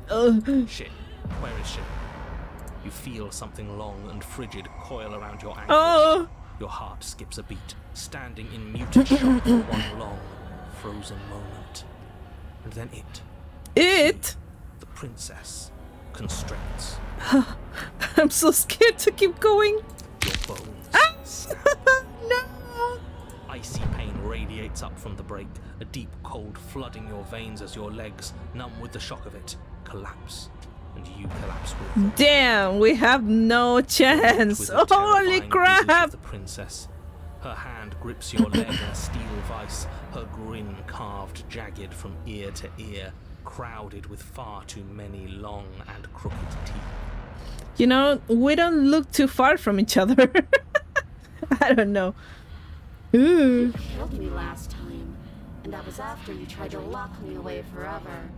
Shit. Where is she? You feel something long and frigid coil around your ankle. Oh! Your heart skips a beat, standing in muted shock for one long, frozen moment. And then It? the princess, constricts. I'm so scared to keep going. Your bones snap. No! Icy pain radiates up from the break, a deep cold flooding your veins as your legs, numb with the shock of it, collapse. And you collapse with them. Damn, we have no chance. With the Holy terrifying visage crap! of the princess, Her hand grips your leg in a steel vice, her grin carved jagged from ear to ear, crowded with far too many long and crooked teeth. You know, we don't look too far from each other. I don't know. Ooh. You killed me last time, and that was after you tried to lock me away forever.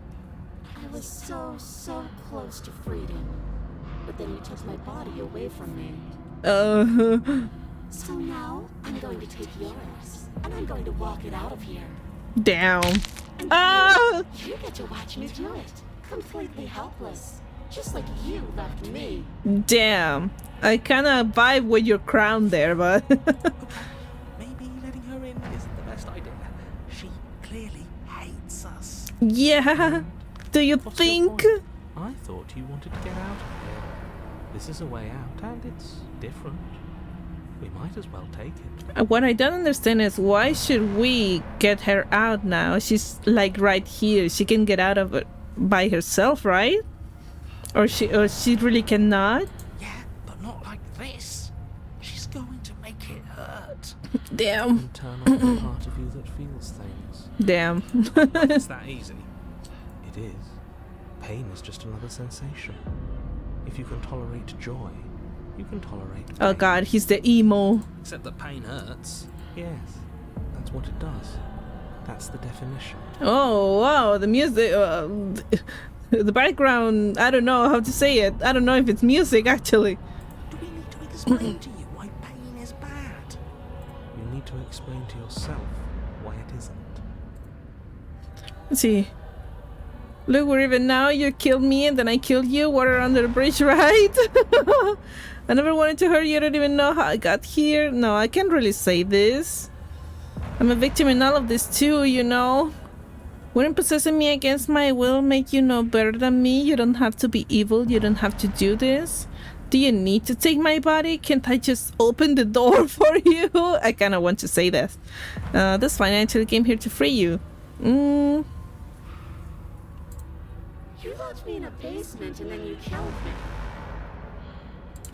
I was so close to freedom, but then you took my body away from me. So now, I'm going to take yours, and I'm going to walk it out of here. Damn. And you get to watch me do it, completely helpless, just like you left me. Damn. I kinda vibe with your crown there, but... Maybe letting her in isn't the best idea. She clearly hates us. Yeah. Do you What's your think? point? I thought you wanted to get out of here. This is a way out, and it's different. We might as well take it. What I don't understand is why should we get her out now? She's like right here. She can get out of it by herself, right? Or she really cannot? Yeah, but not like this. She's going to make it hurt. Damn. And turn off the part of you that feels things. Damn. It's that easy. It is. Pain is just another sensation. If you can tolerate joy, you can tolerate pain. Oh god, he's the emo. Except that pain hurts. Yes, that's what it does. That's the definition. Oh wow, the music, the background. I don't know how to say it. I don't know if it's music actually. Do we need to explain to you why pain is bad? You need to explain to yourself why it isn't. Let's see. Look, we're even now. You killed me and then I killed you. Water under the bridge, right? I never wanted to hurt you. I don't even know how I got here. No, I can't really say this. I'm a victim in all of this too, you know. Wouldn't possessing me against my will make you no better than me? You don't have to be evil. You don't have to do this. Do you need to take my body? Can't I just open the door for you? I kind of want to say that. That's fine. I actually came here to free you. You locked me in a basement and then you killed me.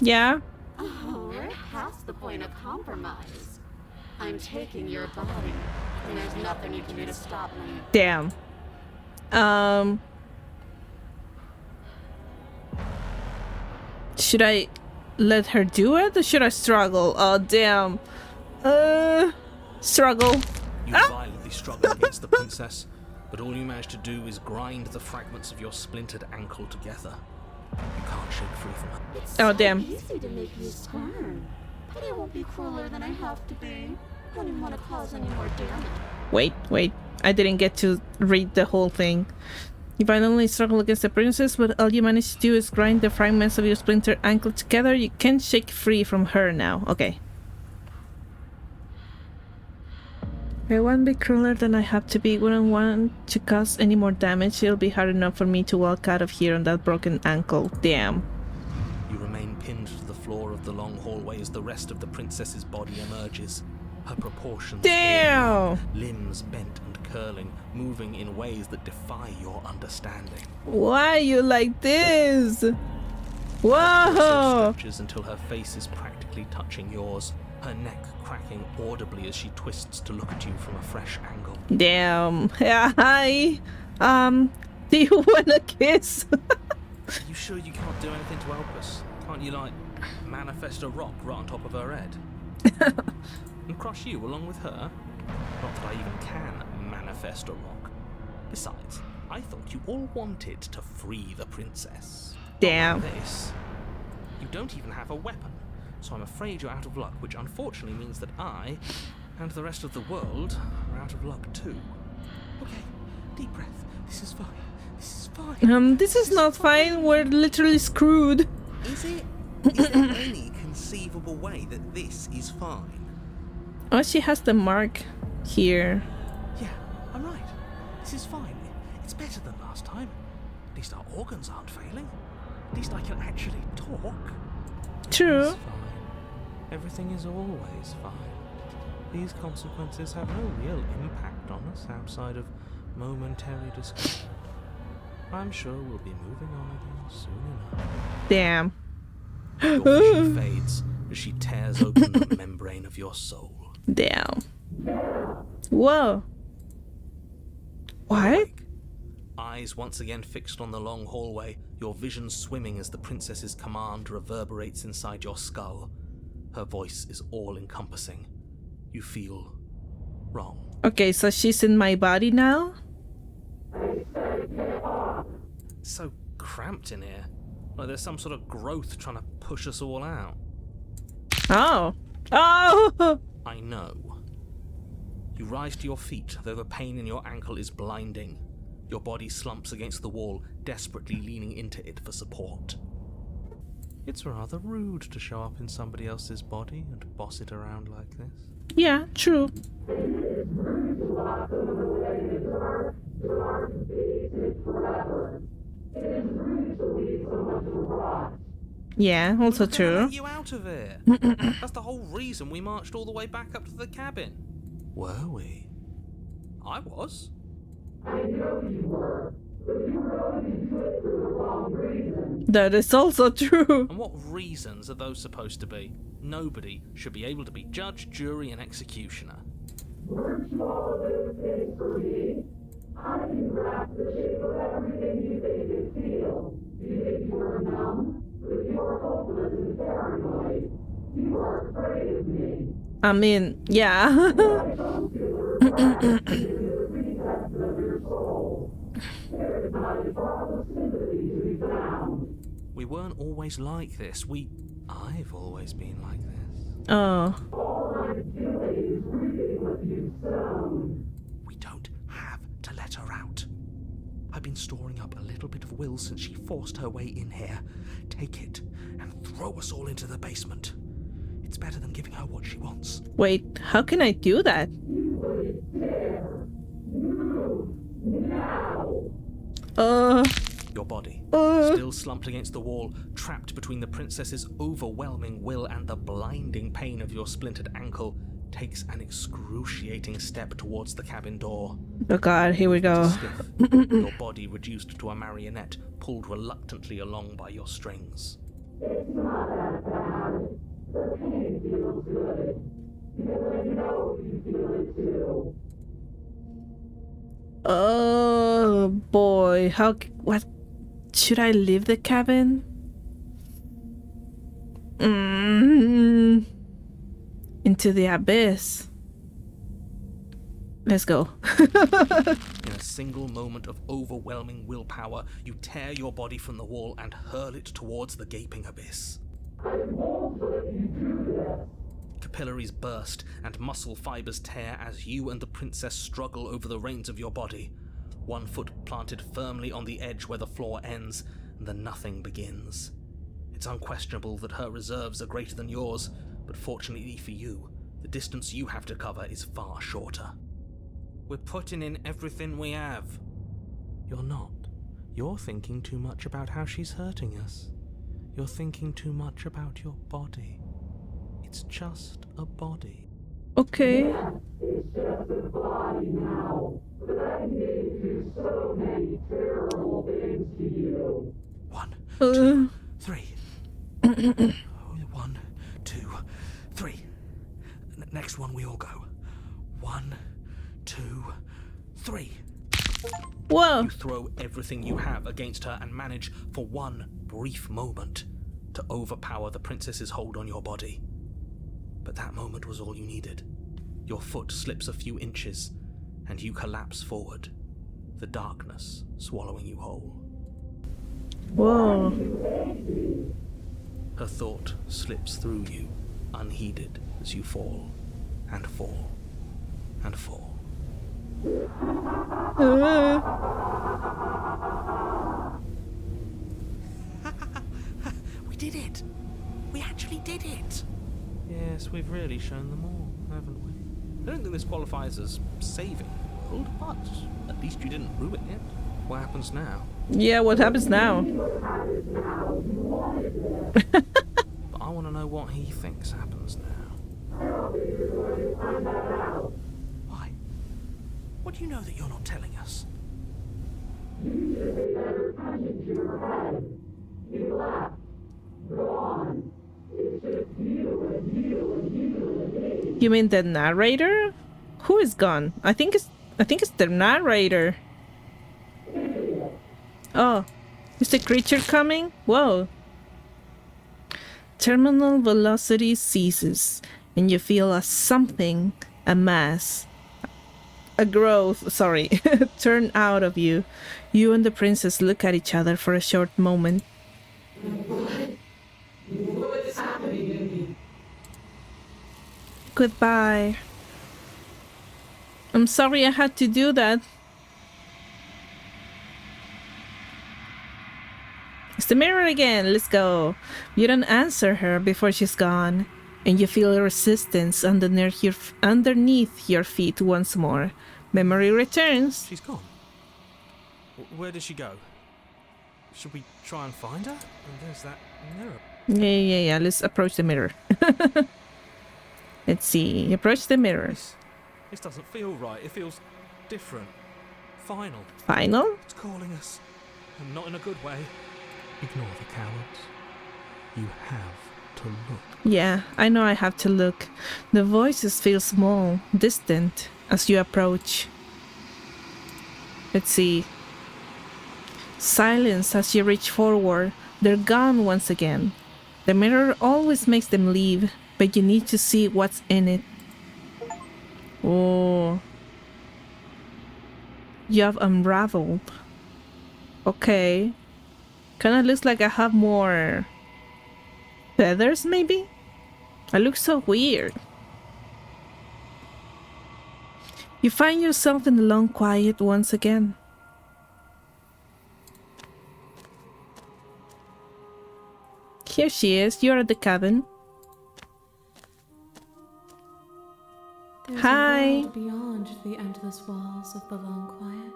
Yeah. Oh, we're past the point of compromise. I'm taking your body, and there's nothing you can do to stop me. Damn. Should I let her do it or should I struggle? Oh damn. Struggle. You violently struggle against the princess, but all you manage to do is grind the fragments of your splintered ankle together. You can't shake free from her. It's Oh, so damn. easy to make you turn, but I won't be crueler than I have to be. I didn't want to cause any more damage. Wait. I didn't get to read the whole thing. You violently struggle against the princess, but all you manage to do is grind the fragments of your splintered ankle together. You can't shake free from her now. Okay. I won't be crueler than I have to be. Wouldn't want to cause any more damage. It'll be hard enough for me to walk out of here on that broken ankle. Damn. You remain pinned to the floor of the long hallway as the rest of the princess's body emerges. Her proportions Damn. alien, limbs bent and curling, moving in ways that defy your understanding. Why are you like this? Her Whoa! stretches until her face is practically touching yours, her neck cracking audibly as she twists to look at you from a fresh angle. Damn. Yeah, hi. Do you wanna kiss? Are you sure you can't do anything to help us? Can't you, like, manifest a rock right on top of her head? And crush you along with her? Not that I even can manifest a rock. Besides, I thought you all wanted to free the princess. Damn. Not like this. You don't even have a weapon, so I'm afraid you're out of luck, which unfortunately means that I, and the rest of the world, are out of luck too. Okay, deep breath. This is fine. This is fine. This is not fine. We're literally screwed. Is there any conceivable way that this is fine? Oh, she has the mark here. Yeah, I'm right. This is fine. It's better than last time. At least our organs aren't failing. At least I can actually talk. True. It's fine. Everything is always fine. These consequences have no real impact on us outside of momentary discomfort. I'm sure we'll be moving on again soon enough. Damn. Your vision fades as she tears open the membrane of your soul. Damn. Whoa. What? Awake. Eyes once again fixed on the long hallway, your vision swimming as the princess's command reverberates inside your skull. Her voice is all-encompassing. You feel wrong. Okay, so she's in my body now? It's so cramped in here. Like there's some sort of growth trying to push us all out. Oh. Oh! I know. You rise to your feet, though the pain in your ankle is blinding. Your body slumps against the wall, desperately leaning into it for support. It's rather rude to show up in somebody else's body and boss it around like this. Yeah, true. Yeah, also We're not gonna true. let you out of here. That's the whole reason we marched all the way back up to the cabin. Were we? I was. That is also true. And what reasons are those supposed to be? Nobody should be able to be judge, jury, and executioner. I mean, yeah. We weren't always like this. I've always been like this. Oh. We don't have to let her out. I've been storing up a little bit of will since she forced her way in here. Take it and throw us all into the basement. It's better than giving her what she wants. Wait, how can I do that? Your body, still slumped against the wall, trapped between the princess's overwhelming will and the blinding pain of your splintered ankle, takes an excruciating step towards the cabin door. Oh god, here we go. Stiff, your body reduced to a marionette, pulled reluctantly along by your strings. Oh boy, what? Should I leave the cabin? Into the abyss. Let's go. In a single moment of overwhelming willpower, you tear your body from the wall and hurl it towards the gaping abyss. Capillaries burst and muscle fibers tear as you and the princess struggle over the reins of your body. One foot planted firmly on the edge where the floor ends, and the nothing begins. It's unquestionable that her reserves are greater than yours, but fortunately for you, the distance you have to cover is far shorter. We're putting in everything we have. You're not. You're thinking too much about how she's hurting us. You're thinking too much about your body. It's just a body. Okay. One, two, three. 1, 2, 3. Next one, we all go. 1, 2, 3. Whoa. You throw everything you have against her and manage, for one brief moment, to overpower the princess's hold on your body. But that moment was all you needed. Your foot slips a few inches, and you collapse forward, the darkness swallowing you whole. Whoa. Her thought slips through you, unheeded, as you fall, and fall, and fall. We did it! We actually did it! Yes, we've really shown them all, haven't we? I don't think this qualifies as saving the world, but at least you didn't ruin it. What happens now? Yeah, what happens now? But I want to know what he thinks happens now. Why? What do you know that you're not telling us? You mean the narrator? Who is gone? I think it's the narrator. Oh, is the creature coming? Whoa. Terminal velocity ceases, and you feel a something, a mass, a growth, sorry, turn out of you. You and the princess look at each other for a short moment. What is happening? Goodbye. I'm sorry I had to do that. It's the mirror again. Let's go. You don't answer her before she's gone, and you feel resistance underneath your feet once more. Memory returns. She's gone. Where did she go? Should we try and find her? And there's that mirror. Yeah. Let's approach the mirror. Let's see. Approach the mirror. This doesn't feel right. It feels different. Final. Final? It's calling us. And not in a good way. Ignore the cowards. You have to look. Yeah, I know I have to look. The voices feel small, distant, as you approach. Let's see. Silence as you reach forward. They're gone once again. The mirror always makes them leave, but you need to see what's in it. Oh. You have unraveled. Okay. Kinda looks like I have more feathers, maybe? I look so weird. You find yourself in the long quiet once again. Here she is. You're at the cabin. There's Hi. a world beyond the endless walls of the long quiet.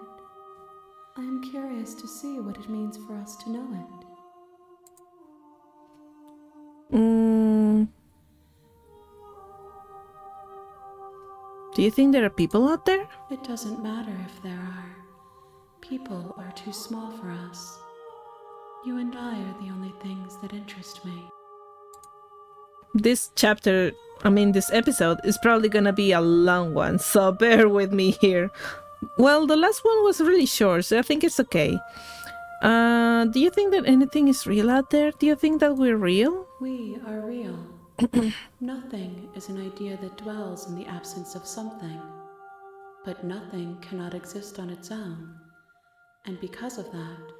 I am curious to see what it means for us to know it. Do you think there are people out there? It doesn't matter if there are. People are too small for us. You and I are the only things that interest me. This episode is probably gonna be a long one, so bear with me here. Well, the last one was really short, so I think it's okay. Do you think that anything is real out there? Do you think that we're real? We are real. Nothing is an idea that dwells in the absence of something. But nothing cannot exist on its own. And because of that,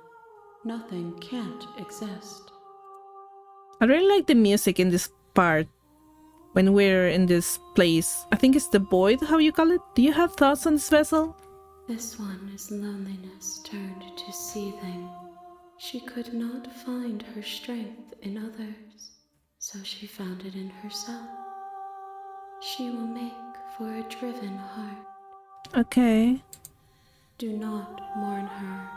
nothing can't exist. I really like the music in this part. When we're in this place, I think it's the void, how you call it? Do you have thoughts on this vessel? This one is loneliness turned to seething. She could not find her strength in others, so she found it in herself. She will make for a driven heart. Okay. Do not mourn her.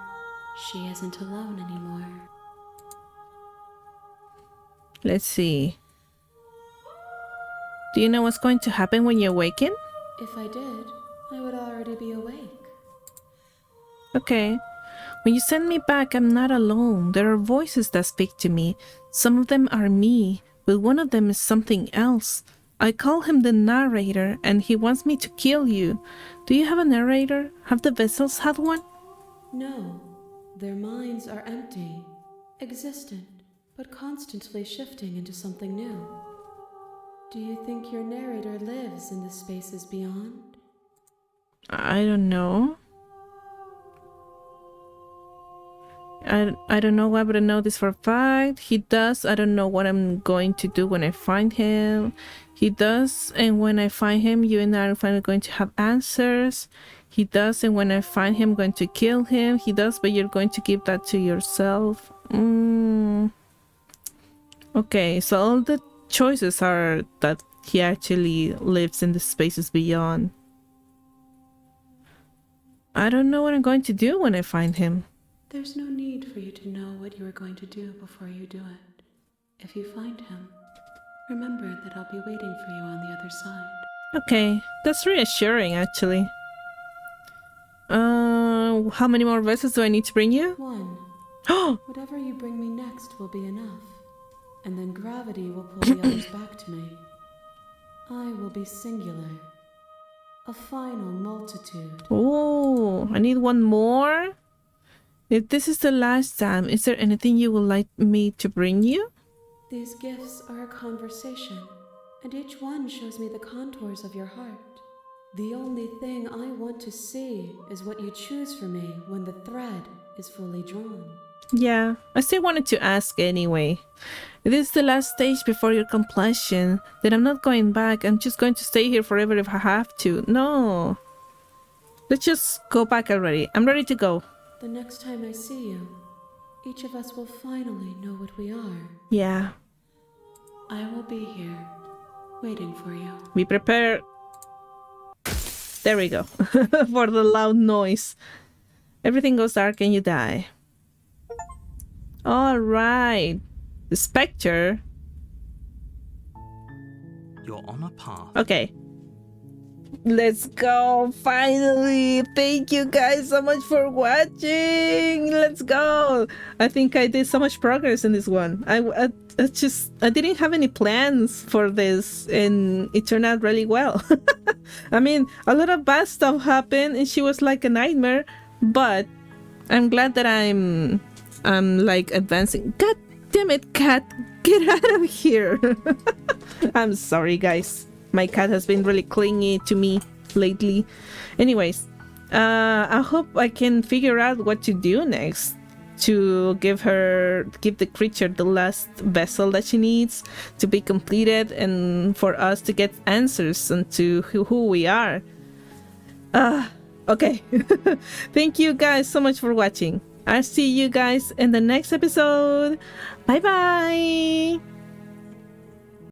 She isn't alone anymore. Let's see. Do you know what's going to happen when you awaken? If I did, I would already be awake. Okay. When you send me back, I'm not alone. There are voices that speak to me. Some of them are me, but one of them is something else. I call him the narrator, and he wants me to kill you. Do you have a narrator? Have the vessels had one? No, their minds are empty, existent, but constantly shifting into something new. Do you think your narrator lives in the spaces beyond? I don't know. I don't know why, but I know this for a fact. He does. I don't know what I'm going to do when I find him. He does, and when I find him, you and I are finally going to have answers. He does, and when I find him, I'm going to kill him. He does, but you're going to give that to yourself. Okay, so all the choices are that he actually lives in the spaces beyond. I don't know what I'm going to do when I find him. There's no need for you to know what you are going to do before you do it. If you find him, remember that I'll be waiting for you on the other side. Okay, that's reassuring actually. How many more vessels do I need to bring you? One. Oh! Whatever you bring me next will be enough. And then gravity will pull the others back to me. I will be singular. A final multitude. Oh, I need one more. If this is the last time, is there anything you would like me to bring you? These gifts are a conversation, and each one shows me the contours of your heart. The only thing I want to see is what you choose for me when the thread is fully drawn. Yeah, I still wanted to ask anyway. If this is the last stage before your completion, then I'm not going back. I'm just going to stay here forever if I have to. No. Let's just go back already. I'm ready to go. The next time I see you, each of us will finally know what we are. Yeah. I will be here, waiting for you. Be prepared. There we go. For the loud noise. Everything goes dark and you die. Alright. The spectre. You're on a path. Okay. Let's go. Finally. Thank you guys so much for watching. Let's go. I think I did so much progress in this one. I didn't have any plans for this and it turned out really well. I mean, a lot of bad stuff happened and she was like a nightmare, but I'm glad that I'm like advancing. God damn it, cat. Get out of here. I'm sorry, guys. My cat has been really clingy to me lately. Anyways, I hope I can figure out what to do next to give the creature the last vessel that she needs to be completed and for us to get answers into who we are. Okay. Thank you guys so much for watching. I'll see you guys in the next episode. Bye bye.